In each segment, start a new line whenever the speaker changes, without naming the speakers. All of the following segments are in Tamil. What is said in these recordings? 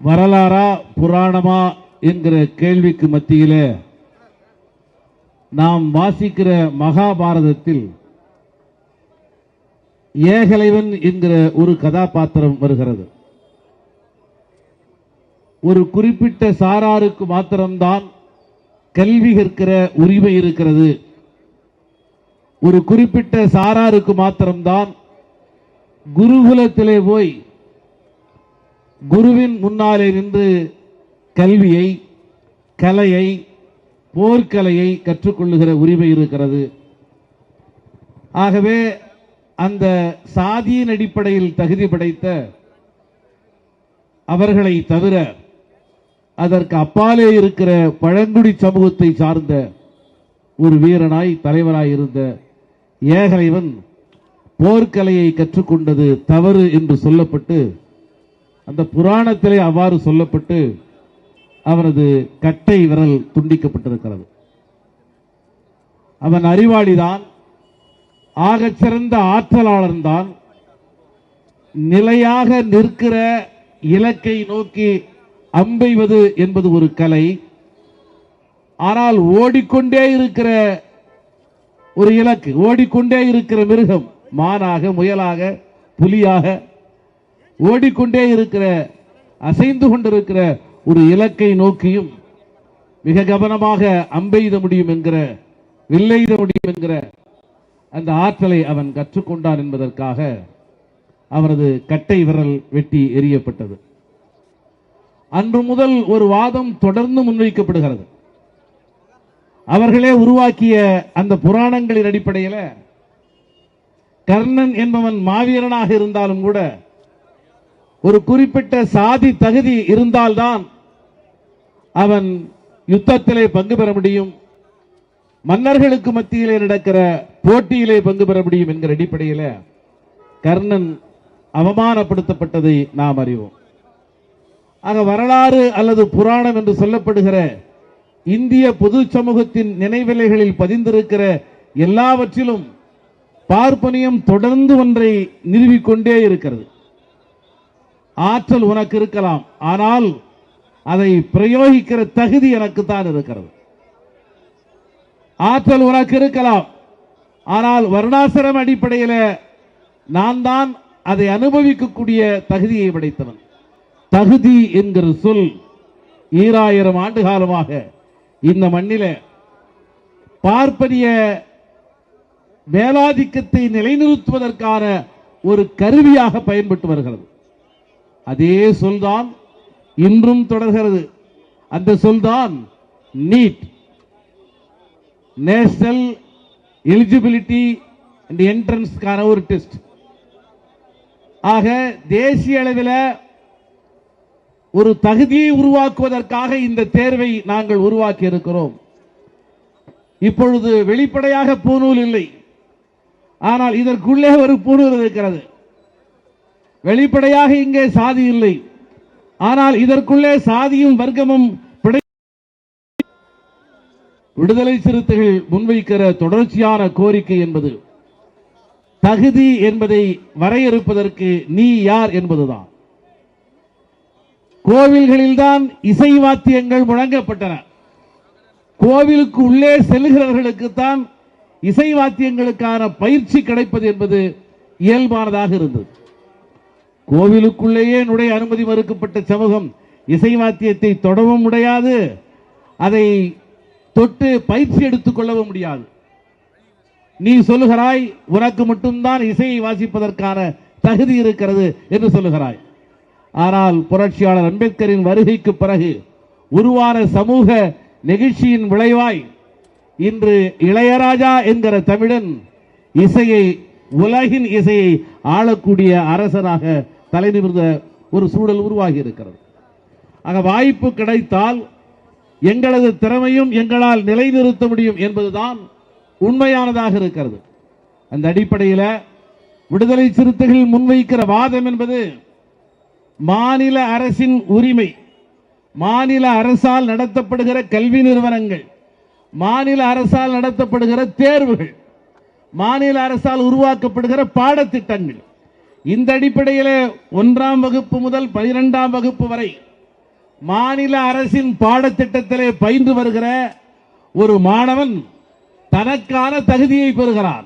வரலாறா புராணமா என்கிற கேள்விக்கு மத்தியிலே நாம் வாசிக்கிற மகாபாரதத்தில் ஏகலைவன் என்கிற ஒரு கதாபாத்திரம் வருகிறது. ஒரு குறிப்பிட்ட சாராருக்கு மாத்திரம்தான் கல்வி கற்கிற உரிமை இருக்கிறது. ஒரு குறிப்பிட்ட சாராருக்கு மாத்திரம்தான் குருகுலத்திலே போய் குருவின் முன்னாலே நின்று கல்வியை, கலையை, போர்க்கலையை கற்றுக்கொள்ளுகிற உரிமை இருக்கிறது. ஆகவே அந்த சாதியின் அடிப்படையில் தகுதி படைத்த அவர்களை தவிர அதற்கு அப்பாலே இருக்கிற பழங்குடி சமூகத்தை சார்ந்த ஒரு வீரனாய் தலைவராய் இருந்த ஏகலைவன் போர்க்கலையை கற்றுக்கொண்டது தவறு என்று சொல்லப்பட்டு, அந்த புராணத்திலே அவ்வாறு சொல்லப்பட்டு அவரது கட்டை விரல் துண்டிக்கப்பட்டிருக்கிறது. அவன் அறிவாளிதான், ஆகச்சிறந்த ஆற்றலாளன் தான். நிலையாக நிற்கிற இலக்கை நோக்கி அம்பெய்வது என்பது ஒரு கலை. ஆனால் ஓடிக்கொண்டே இருக்கிற ஒரு இலக்கு, ஓடிக்கொண்டே இருக்கிற மிருகம், மானாக, முயலாக, புலியாக ஓடிக்கொண்டே இருக்கிற, அசைந்து கொண்டிருக்கிற ஒரு இலக்கை நோக்கியும் மிக கவனமாக அம்பெய்த முடியும் என்கிற, வில்லெய்த முடியும் என்கிற அந்த ஆற்றலை அவன் கற்றுக்கொண்டான் என்பதற்காக அவரது கட்டை விரல் வெட்டி எறியப்பட்டது. அன்று முதல் ஒரு வாதம் தொடர்ந்து முன்வைக்கப்படுகிறது. அவர்களே உருவாக்கிய அந்த புராணங்களின் அடிப்படையில் கர்ணன் என்பவன் மாவீரனாக இருந்தாலும் கூட ஒரு குறிப்பிட்ட சாதி தகுதி இருந்தால்தான் அவன் யுத்தத்திலே பங்கு பெற முடியும், மன்னர்களுக்கு மத்தியிலே நடக்கிற போட்டியிலே பங்கு பெற முடியும் என்கிற அடிப்படையில் கர்ணன் அவமானப்படுத்தப்பட்டதை நாம் அறிவோம். ஆக வரலாறு அல்லது புராணம் என்று சொல்லப்படுகிற இந்திய பொது சமூகத்தின் நினைவிலைகளில் பதிந்திருக்கிற எல்லாவற்றிலும் பார்ப்பனியம் தொடர்ந்து ஒன்றை நிறுவிக்கொண்டே இருக்கிறது. ஆற்றல் உனக்கு இருக்கலாம், ஆனால் அதை பிரயோகிக்கிற தகுதி எனக்கு தான் இருக்கிறது. ஆற்றல் உனக்கு இருக்கலாம், ஆனால் வர்ணாசிரம அடிப்படையில் நான் தான் அதை அனுபவிக்கக்கூடிய தகுதியை படைத்தவன். தகுதி என்கிற சொல் 2000 ஆண்டு காலமாக இந்த மண்ணில பார்ப்பனிய மேலாதிக்கத்தை நிலைநிறுத்துவதற்கான ஒரு கருவியாக பயன்பட்டு வருகிறது. அதே சொல்தான் இன்றும் தொடர்கிறது. அந்த சொல்தான் நீட், நேஷனல் எலிஜிபிலிட்டி அண்ட் என்ட்ரன்ஸ்க்கான ஒரு டெஸ்ட். ஆக தேசிய அளவில் ஒரு தகுதியை உருவாக்குவதற்காக இந்த தேர்வை நாங்கள் உருவாக்கி இருக்கிறோம். இப்பொழுது வெளிப்படையாக பூணூல் இல்லை, ஆனால் இதற்குள்ளே ஒரு பூணூல் இருக்கிறது. வெளிப்படையாக இங்கே சாதி இல்லை, ஆனால் இதற்குள்ளே சாதியும் வர்க்கமும் விடுதலை சிறுத்தைகள் முன்வைக்கிற தொடர்ச்சியான கோரிக்கை என்பது தகுதி என்பதை வரையறுப்பதற்கு நீ யார் என்பதுதான். கோவில்களில்தான் இசை வாத்தியங்கள் முழங்கப்பட்டன. கோவிலுக்கு உள்ளே செல்கிறவர்களுக்குத்தான் இசை வாத்தியங்களுக்கான பயிற்சி கிடைப்பது என்பது இயல்பானதாக இருந்தது. கோவிலுக்குள்ளேயே நுழைய அனுமதி மறுக்கப்பட்ட சமூகம் இசை வாத்தியத்தை தொடவும் முடியாது, அதை தொட்டு பயிற்சி எடுத்துக் கொள்ளவும் முடியாது. நீ சொல்லுகிறாய் உனக்கு மட்டும்தான் இசையை வாசிப்பதற்கான தகுதி இருக்கிறது என்று சொல்லுகிறாய். ஆனால் புரட்சியாளர் அம்பேத்கரின் வருகைக்கு பிறகு உருவான சமூக நெகிழ்ச்சியின் விளைவாய் இன்று இளையராஜா என்கிற தமிழன் இசையை, உலகின் இசையை ஆளக்கூடிய அரசனாக தலைநிமிர்ந்த ஒரு சூழல் உருவாகி இருக்கிறது. ஆக வாய்ப்பு கிடைத்தால் எங்களது திறமையும் எங்களால் நிலைநிறுத்த முடியும் என்பதுதான் உண்மையானதாக இருக்கிறது. அந்த அடிப்படையில் விடுதலை சிறுத்தைகள் முன்வைக்கிற வாதம் என்பது மாநில அரசின் உரிமை, மாநில அரசால் நடத்தப்படுகிற கல்வி நிறுவனங்கள், மாநில அரசால் நடத்தப்படுகிற தேர்வுகள், மாநில அரசால் உருவாக்கப்படுகிற பாடத்திட்டங்கள், இந்த அடிப்படையில் 1ஆம் வகுப்பு முதல் 12ஆம் வகுப்பு வரை மாநில அரசின் பாடத்திட்டத்திலே பயின்று வருகிற ஒரு மாணவன் தனக்கான தகுதியை பெறுகிறான்.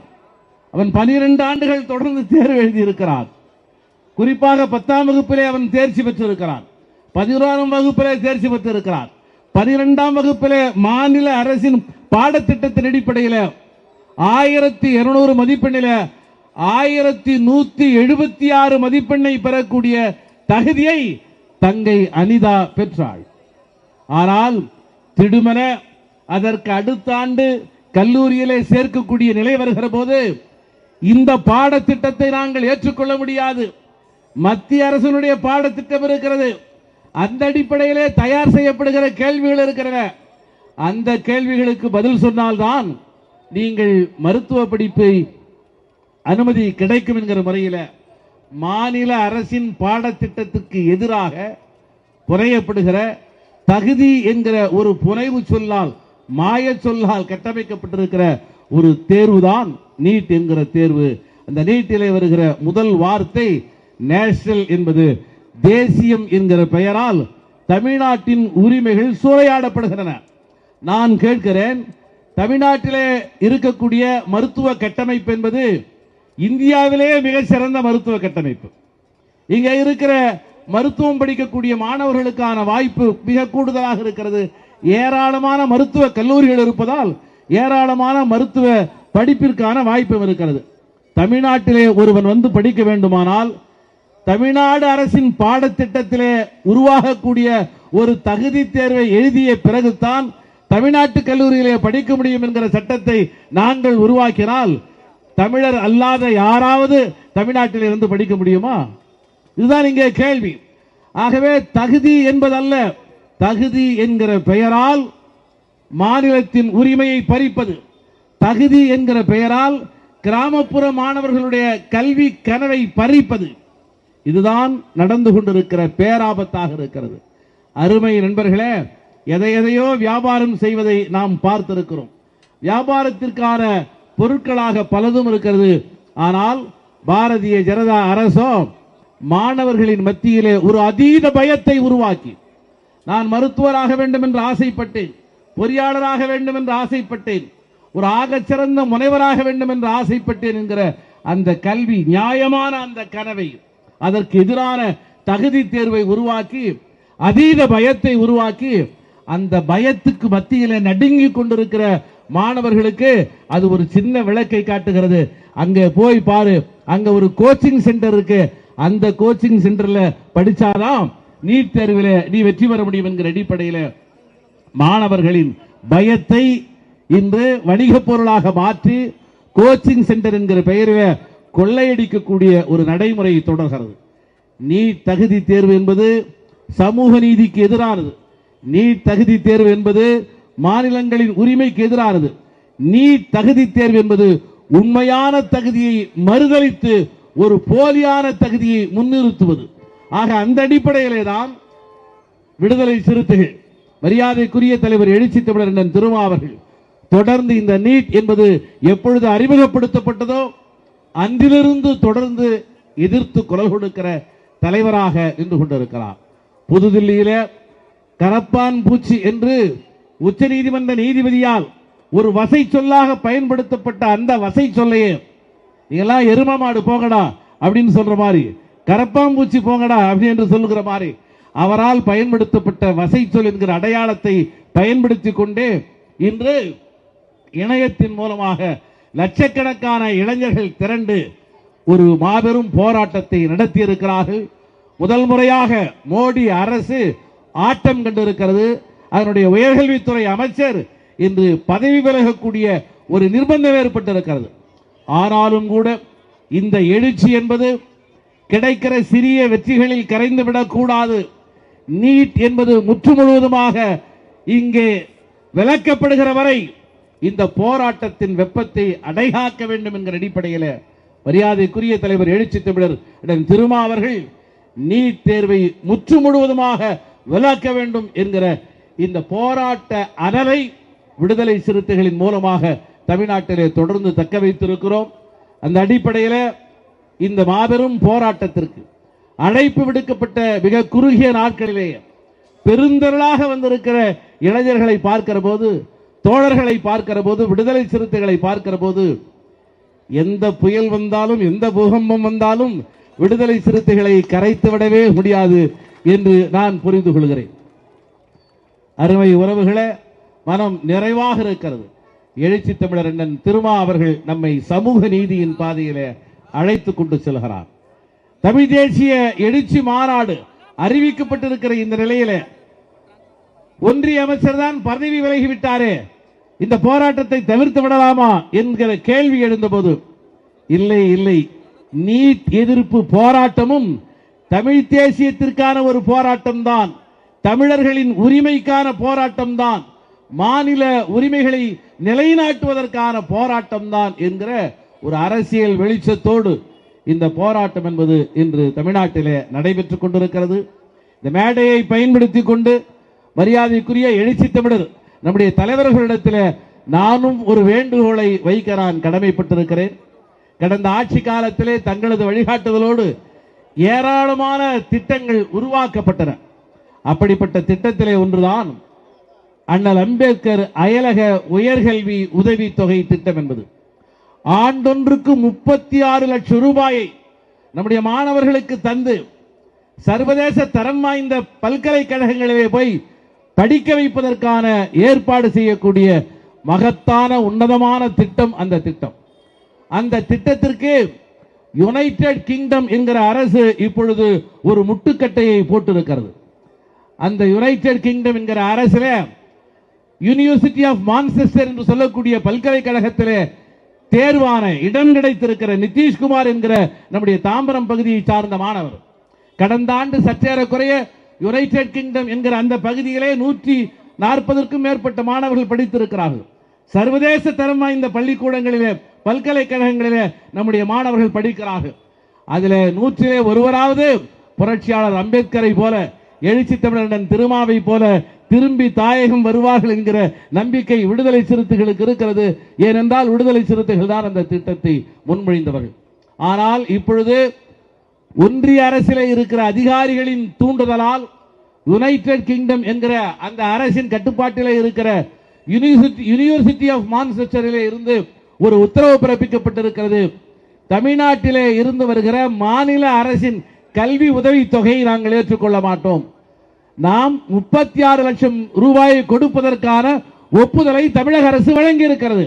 அவன் 12 ஆண்டுகள் தொடர்ந்து தேர்வு எழுதியிருக்கிறான். குறிப்பாக 10ஆம் வகுப்பிலே அவன் தேர்ச்சி பெற்றிருக்கிறான். 11ஆம் வகுப்பிலே தேர்ச்சி பெற்றிருக்கிறான். 12ஆம் வகுப்பிலே மாநில அரசின் பாடத்திட்டத்தின் அடிப்படையில் 1200 மதிப்பெண்ணில் 1176 மதிப்பெண்ணை பெறக்கூடிய தகுதியை தங்கை அனிதா பெற்றாள். ஆனால் திடுமென அதற்கு அடுத்த ஆண்டு கல்லூரியிலே சேர்க்கக்கூடிய நிலை வருகிற போது இந்த பாடத்திட்டத்தை நாங்கள் ஏற்றுக்கொள்ள முடியாது, மத்திய அரசினுடைய பாடத்திட்டம் இருக்கிறது, அந்த அடிப்படையிலே தயார் செய்யப்படுகிற கேள்விகள் இருக்கிறன, அந்த கேள்விகளுக்கு பதில் சொன்னால்தான் நீங்கள் மருத்துவ படிப்பை அனுமதி கிடைக்கும் என்கிற முறையில் மாநில அரசின் பாடத்திட்டத்துக்கு எதிராக புனையப்படுகிற தகுதி என்கிற ஒரு புனைவு சொல்லால், மாய சொல்லால் கட்டமைக்கப்பட்டிருக்கிற ஒரு தேர்வுதான் நீட் என்கிற தேர்வு. அந்த நீட்டிலே வருகிற முதல் வார்த்தை நேஷனல் என்பது தேசியம் என்கிற பெயரால் தமிழ்நாட்டின் உரிமைகள் சூறையாடப்படுகின்றன. நான் கேட்கிறேன், தமிழ்நாட்டிலே இருக்கக்கூடிய மருத்துவ கட்டமைப்பு என்பது இந்தியாவிலேயே மிக சிறந்த மருத்துவ கட்டமைப்பு. இங்க இருக்கிற மருத்துவம் படிக்கக்கூடிய மாணவர்களுக்கான வாய்ப்பு மிக கூடுதலாக இருக்கிறது. ஏராளமான மருத்துவ கல்லூரிகள் இருப்பதால் ஏராளமான மருத்துவ படிப்பிற்கான வாய்ப்பும் இருக்கிறது. தமிழ்நாட்டிலே ஒருவன் வந்து படிக்க வேண்டுமானால் தமிழ்நாடு அரசின் பாடத்திட்டத்திலே உருவாகக்கூடிய ஒரு தகுதி தேர்வை எழுதிய பிறகுதான் தமிழ்நாட்டு கல்லூரியிலே படிக்க முடியும் என்கிற சட்டத்தை நாங்கள் உருவாக்கினால் தமிழர் அல்லாத யாராவது தமிழ்நாட்டில் இருந்து படிக்க முடியுமா? இதுதான் இங்கே கேள்வி. ஆகவே தகுதி என்பதல்ல, தகுதி என்கிற பெயரால் மாநிலத்தின் உரிமையை பறிப்பது, தகுதி என்கிற பெயரால் கிராமப்புற மாணவர்களுடைய கல்வி கனவை பறிப்பது, இதுதான் நடந்து கொண்டிருக்கிற பேராபத்தாக இருக்கிறது. அருமை நண்பர்களே, எதையோ வியாபாரம் செய்வதை நாம் பார்த்திருக்கிறோம். வியாபாரத்திற்கான பொருட்களாக பலதும் இருக்கிறது. ஆனால் பாரதிய ஜனதா அரசோ மாணவர்களின் மத்தியிலே ஒரு அதீத பயத்தை உருவாக்கி, நான் மருத்துவராக வேண்டும் என்று ஆசைப்பட்டேன், பொறியாளராக வேண்டும் என்று ஆசைப்பட்டேன், ஒரு ஆகச்சிறந்த முனைவராக வேண்டும் என்று ஆசைப்பட்டேன் என்கிற அந்த கல்வி நியாயமான அந்த கனவை, அதற்கு எதிரான தகுதி தேர்வை உருவாக்கி அதீத பயத்தை உருவாக்கி அந்த பயத்துக்கு மத்தியிலே நடுங்கிக் கொண்டிருக்கிற மாணவர்களுக்கு அது ஒரு சின்ன விளக்கை காட்டுகிறது. அங்கே போய் பாரு, அங்க ஒரு கோச்சிங் சென்டர் இருக்கு, அந்த கோச்சிங் சென்டர்ல படிச்சாதான் நீட் தேர்வில் நீ வெற்றி பெற முடியும் என்கிற அடிப்படையில் மாணவர்களின் பயத்தை இன்று வணிக பொருளாக மாற்றி கோச்சிங் சென்டர் என்கிற பெயரில் கொள்ளையடிக்கக்கூடிய ஒரு நடைமுறை தொடர்கிறது. நீட் தகுதி தேர்வு என்பது சமூக நீதிக்கு எதிரானது. நீட் தகுதி தேர்வு என்பது மாநிலங்களின் உரிமைக்கு எதிரானது. நீட் தகுதி தேர்வு என்பது உண்மையான தகுதியை மறுதலித்து ஒரு போலியான தகுதியை முன்னிறுத்துவது. ஆக அந்த அடிப்படையிலே தான் விடுதலை சிறுத்தைகள், மரியாதைக்குரிய தலைவர் எழுச்சி தமிழர் திருமா அவர்கள் தொடர்ந்து இந்த நீட் என்பது எப்பொழுது அறிமுகப்படுத்தப்பட்டதோ அன்றிலிருந்து தொடர்ந்து எதிர்த்து குரல் கொடுக்கிற தலைவராக நின்று கொண்டிருக்கிறார். புதுதில்லியில கரப்பான் பூச்சி என்று உச்ச நீதிமன்ற நீதிபதியால் ஒரு வசை சொல்லாக பயன்படுத்தப்பட்ட அந்த வசை சொல்லையே நீங்கெல்லாம் எரும மாடு போங்கடா அப்படின்னு சொல்ற மாதிரி, கரப்பாம்பூச்சி போங்கடா அப்படின்னு சொல்லுகிற மாதிரி அவரால் பயன்படுத்தப்பட்ட வசை சொல் என்கிற அடையாளத்தை பயன்படுத்தி கொண்டே இன்று இணையத்தின் மூலமாக லட்சக்கணக்கான இளைஞர்கள் திரண்டு ஒரு மாபெரும் போராட்டத்தை நடத்தியிருக்கிறார்கள். முதல் முறையாக மோடி அரசு ஆட்டம் கண்டிருக்கிறது. அதனுடைய உயர்கல்வித்துறை அமைச்சர் இன்று பதவி விலகக்கூடிய ஒரு நிர்பந்தம் ஏற்பட்டிருக்கிறது. ஆனாலும் கூட இந்த எழுச்சி என்பது கிடைக்கிற சிறிய வெற்றிகளில் கரைந்துவிடக் கூடாது. நீட் என்பது முற்றுமுழுவதுமாக இங்கே விலக்கப்படுகிற வரை இந்த போராட்டத்தின் வெப்பத்தை அடைகாக்க வேண்டும் என்கிற அடிப்படையில் மரியாதைக்குரிய தலைவர் எழுச்சி தமிழர் திருமா அவர்கள் நீட் தேர்வை முற்று முழுவதுமாக விலக்க வேண்டும் என்கிற இந்த போராட்ட அனலை விடுதலை சிறுத்தைகளின் மூலமாக தமிழ்நாட்டிலே தொடர்ந்து தக்க வைத்திருக்கிறோம். அந்த அடிப்படையில் இந்த மாபெரும் போராட்டத்திற்கு அழைப்பு விடுக்கப்பட்ட மிக குறுகிய நாட்களிலேயே பெருந்திரளாக வந்திருக்கிற இளைஞர்களை பார்க்கிற போது, தோழர்களை பார்க்கிற போது, விடுதலை சிறுத்தைகளை பார்க்கிற போது, எந்த புயல் வந்தாலும் எந்த பூகம்பம் வந்தாலும் விடுதலை சிறுத்தைகளை கரைத்து விடவே முடியாது என்று நான் புரிந்து கொள்கிறேன். அருமை உறவுகளே, மனம் நிறைவாக இருக்கிறது. எழுச்சி தமிழர் அண்ணன் திருமா அவர்கள் நம்மை சமூக நீதியின் பாதையிலே அழைத்து கொண்டு செல்கிறார். தமிழ் தேசிய எழுச்சி மாநாடு அறிவிக்கப்பட்டிருக்கிற இந்த நிலையில ஒன்றிய அமைச்சர் தான் பதவி விலகிவிட்டாரே, இந்த போராட்டத்தை தவிர்த்து விடலாமா என்கிற கேள்வி எழுந்தபோது, இல்லை இல்லை, நீட் எதிர்ப்பு போராட்டமும் தமிழ் தேசியத்திற்கான ஒரு போராட்டம் தான், தமிழர்களின் உரிமைக்கான போராட்டம் தான், மாநில உரிமைகளை நிலைநாட்டுவதற்கான போராட்டம் தான் என்கிற ஒரு அரசியல் வெளிச்சத்தோடு இந்த போராட்டம் என்பது இன்று தமிழ்நாட்டிலே நடைபெற்றுக் கொண்டிருக்கிறது. இந்த மேடையை பயன்படுத்தி கொண்டு மரியாதைக்குரிய எழுச்சி தமிழர் நம்முடைய தலைவர்களிடத்தில் நானும் ஒரு வேண்டுகோளை வைக்க நான் கடமைப்பட்டிருக்கிறேன். கடந்த ஆட்சி காலத்திலே தங்களது வழிகாட்டுதலோடு ஏராளமான திட்டங்கள் உருவாக்கப்பட்டன. அப்படிப்பட்ட திட்டத்திலே ஒன்றுதான் அண்ணல் அம்பேத்கர் அயலக உயர்கல்வி உதவி தொகை திட்டம் என்பது. ஆண்டொன்றுக்கு 36 லட்சம் ரூபாயை நம்முடைய மாணவர்களுக்கு தந்து சர்வதேச தரம் வாய்ந்த பல்கலைக்கழகங்களிலே போய் படிக்க வைப்பதற்கான ஏற்பாடு செய்யக்கூடிய மகத்தான உன்னதமான திட்டம் அந்த திட்டம். அந்த திட்டத்திற்கு யுனைடெட் கிங்டம் என்கிற அரசு இப்பொழுது ஒரு முட்டுக்கட்டையை போட்டிருக்கிறது. அந்த யுனைடெட் கிங்டம் என்கிற அரசில் யூனிவர்சிட்டி ஆஃப் மான்செஸ்டர் என்று சொல்லக்கூடிய பல்கலைக்கழகத்திலே தேர்வான இடம் கிடைத்திருக்கிற நிதிஷ்குமார் என்கிற நம்முடைய தாம்பரம் பகுதியை சார்ந்த மாணவர் கடந்த ஆண்டு சற்றேறக்குறைய யுனைடெட் கிங்டம் என்கிற அந்த பகுதியிலே 140க்கும் மேற்பட்ட மாணவர்கள் படித்திருக்கிறார்கள். சர்வதேச தரம் வாய்ந்த பள்ளிக்கூடங்களிலே பல்கலைக்கழகங்களிலே நம்முடைய மாணவர்கள் படிக்கிறார்கள். அதில் 100 ஒருவராவது புரட்சியாளர் அம்பேத்கரை போல, எழுச்சி தமிழன் திருமாவை போல திரும்பி தாயகம் வருவார்கள் என்கிற நம்பிக்கை விடுதலை சிறுத்தைகளுக்கு இருக்கிறது. ஏனென்றால் விடுதலை சிறுத்தைகள் தான் அந்த திட்டத்தை முன்மொழிந்தவர்கள். ஆனால் இப்பொழுது ஒன்றிய அரசிலே இருக்கிற அதிகாரிகளின் தூண்டுதலால் யுனைடெட் கிங்டம் என்கிற அந்த அரசின் கட்டுப்பாட்டிலே இருக்கிற யூனிவர்சிட்டி ஆஃப் மான்செஸ்டரிலே இருந்து ஒரு உத்தரவு பிறப்பிக்கப்பட்டிருக்கிறது. தமிழ்நாட்டிலே இருந்து வருகிற மாநில அரசின் கல்வி உதவி தொகையை நாங்கள் ஏற்றுக்கொள்ள மாட்டோம். நாம் 36 லட்சம் ரூபாயை கொடுப்பதற்கான ஒப்புதலை தமிழக அரசு வழங்கி இருக்கிறது.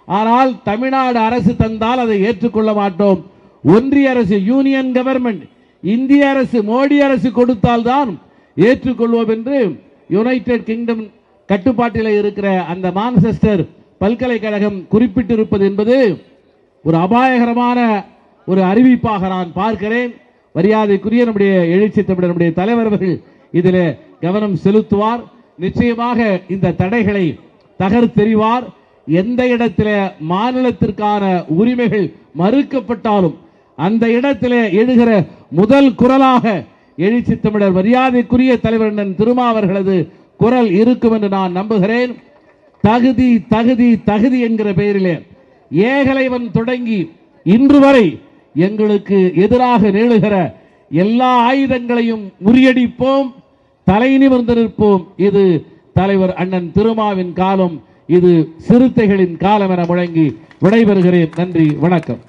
ஆனால் தமிழ்நாடு அரசு தந்தால் அதை ஏற்றுக்கொள்ள மாட்டோம். ஒன்றிய அரசு, யூனியன் கவர்மெண்ட், இந்திய அரசு, மோடி அரசு கொடுத்தால்தான் ஏற்றுக்கொள்வோம் என்று யுனைடெட் கிங்டம் கட்டுப்பாட்டில் இருக்கிற அந்த மான்செஸ்டர் பல்கலைக்கழகம் குறிப்பிட்டிருப்பது என்பது ஒரு அபாயகரமான ஒரு அறிவிப்பாக நான் பார்க்கிறேன். மரியாதைக்குரிய நம்முடைய எழுச்சி தமிழர் நம்முடைய தலைவர் அவர்கள் இதில் கவனம் செலுத்துவார். நிச்சயமாக இந்த தடைகளை தகர்த்தெறிவார். எந்த இடத்துல மாநிலத்திற்கான உரிமைகள் மறுக்கப்பட்டாலும் அந்த இடத்திலே எழுகிற முதல் குரலாக எழுச்சி தமிழர் மரியாதைக்குரிய தலைவர் திருமா அவர்களது குரல் இருக்கும் என்று நான் நம்புகிறேன். தகுதி தகுதி தகுதி என்கிற பெயரிலே ஏகலைவன் தொடங்கி இன்று வரை எங்களுக்கு எதிராக நீளுகிற எல்லா ஆயுதங்களையும் முறியடிப்போம், தலை நிமிர்ந்து நிற்போம். இது தலைவர் அண்ணன் திருமாவின் காலம், இது சிறுத்தைகளின் காலம் என முழங்கி விடைபெறுகிறேன். நன்றி, வணக்கம்.